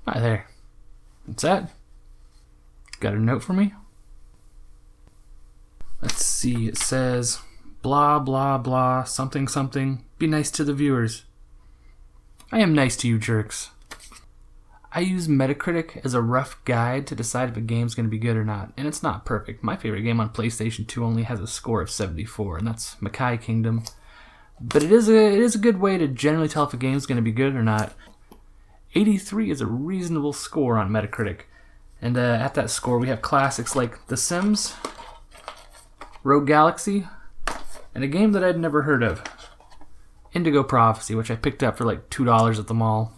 Hi there. What's that? Got a note for me? Let's see, it says, blah blah blah, something something, be nice to the viewers. I am nice to you jerks. I use Metacritic as a rough guide to decide if a game's going to be good or not, and it's not perfect. My favorite game on PlayStation 2 only has a score of 74, and that's Mackay Kingdom. But it is a good way to generally tell if a game's going to be good or not. 83 is a reasonable score on Metacritic, and at that score we have classics like The Sims, Rogue Galaxy, and a game that I'd never heard of, Indigo Prophecy, which I picked up for like $2 at the mall.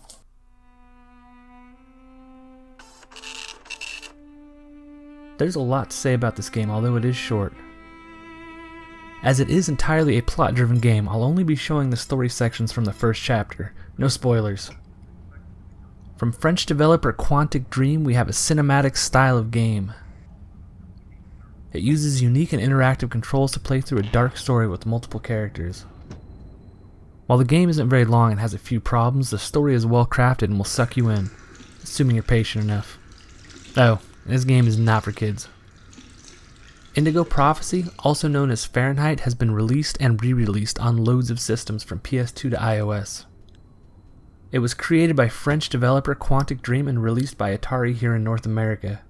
There's a lot to say about this game, although it is short. As it is entirely a plot-driven game, I'll only be showing the story sections from the first chapter. No spoilers. From French developer Quantic Dream, we have a cinematic style of game. It uses unique and interactive controls to play through a dark story with multiple characters. While the game isn't very long and has a few problems, the story is well crafted and will suck you in, assuming you're patient enough. Oh, this game is not for kids. Indigo Prophecy, also known as Fahrenheit, has been released and re-released on loads of systems from PS2 to iOS. It was created by French developer Quantic Dream and released by Atari here in North America.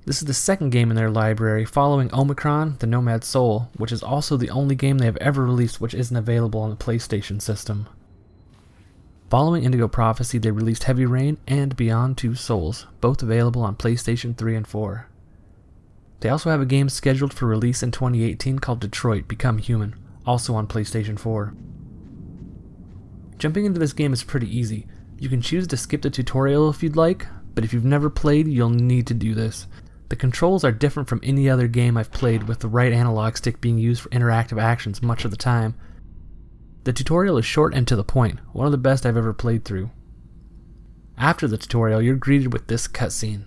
This is the second game in their library, following Omicron: The Nomad Soul, which is also the only game they have ever released which isn't available on the PlayStation system. Following Indigo Prophecy, they released Heavy Rain and Beyond Two Souls, both available on PlayStation 3 and 4. They also have a game scheduled for release in 2018 called Detroit: Become Human, also on PlayStation 4. Jumping into this game is pretty easy. You can choose to skip the tutorial if you'd like, but if you've never played, you'll need to do this. The controls are different from any other game I've played, with the right analog stick being used for interactive actions much of the time. The tutorial is short and to the point, one of the best I've ever played through. After the tutorial, you're greeted with this cutscene.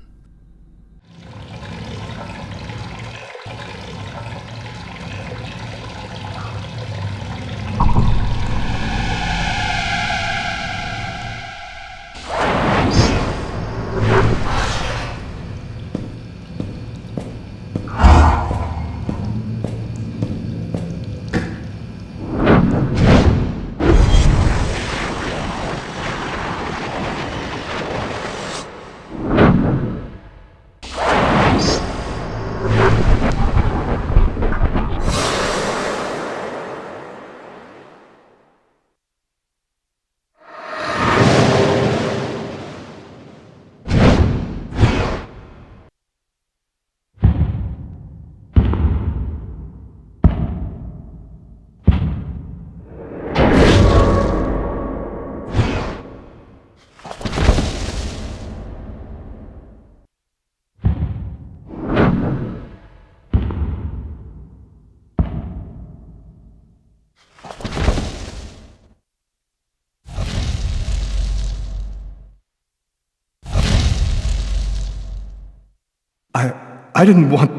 I didn't want...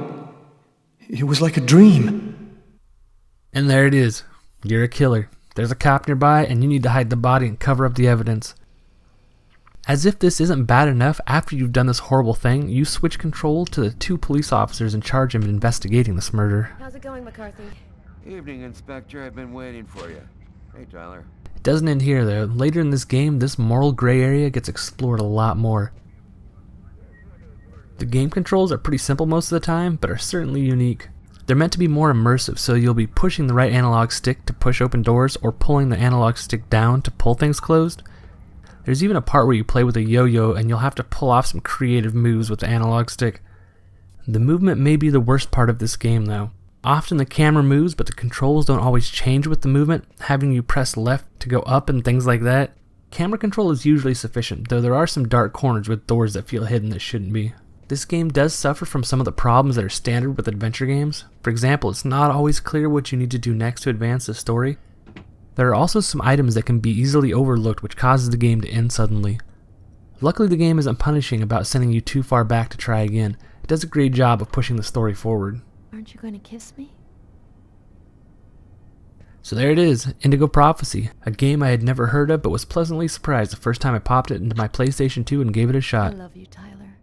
It was like a dream. And there it is. You're a killer. There's a cop nearby, and you need to hide the body and cover up the evidence. As if this isn't bad enough, after you've done this horrible thing, you switch control to the two police officers in charge of investigating this murder. How's it going, McCarthy? Evening, Inspector. I've been waiting for you. Hey, Tyler. It doesn't end here, though. Later in this game, this moral gray area gets explored a lot more. The game controls are pretty simple most of the time, but are certainly unique. They're meant to be more immersive, so you'll be pushing the right analog stick to push open doors, or pulling the analog stick down to pull things closed. There's even a part where you play with a yo-yo, and you'll have to pull off some creative moves with the analog stick. The movement may be the worst part of this game, though. Often the camera moves, but the controls don't always change with the movement, having you press left to go up and things like that. Camera control is usually sufficient, though there are some dark corners with doors that feel hidden that shouldn't be. This game does suffer from some of the problems that are standard with adventure games. For example, it's not always clear what you need to do next to advance the story. There are also some items that can be easily overlooked, which causes the game to end suddenly. Luckily, the game isn't punishing about sending you too far back to try again. It does a great job of pushing the story forward. Aren't you going to kiss me? So there it is, Indigo Prophecy, a game I had never heard of but was pleasantly surprised the first time I popped it into my PlayStation 2 and gave it a shot. I love you, Tyler.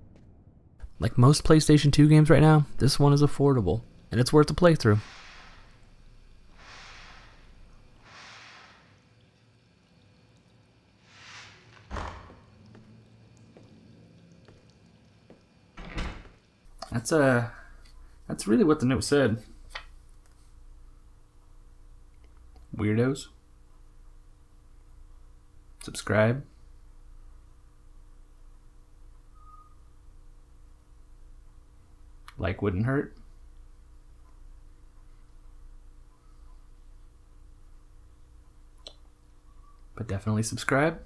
Like most PlayStation 2 games right now, this one is affordable, and it's worth a playthrough. That's really what the note said. Weirdos. Subscribe. Like wouldn't hurt. But definitely subscribe.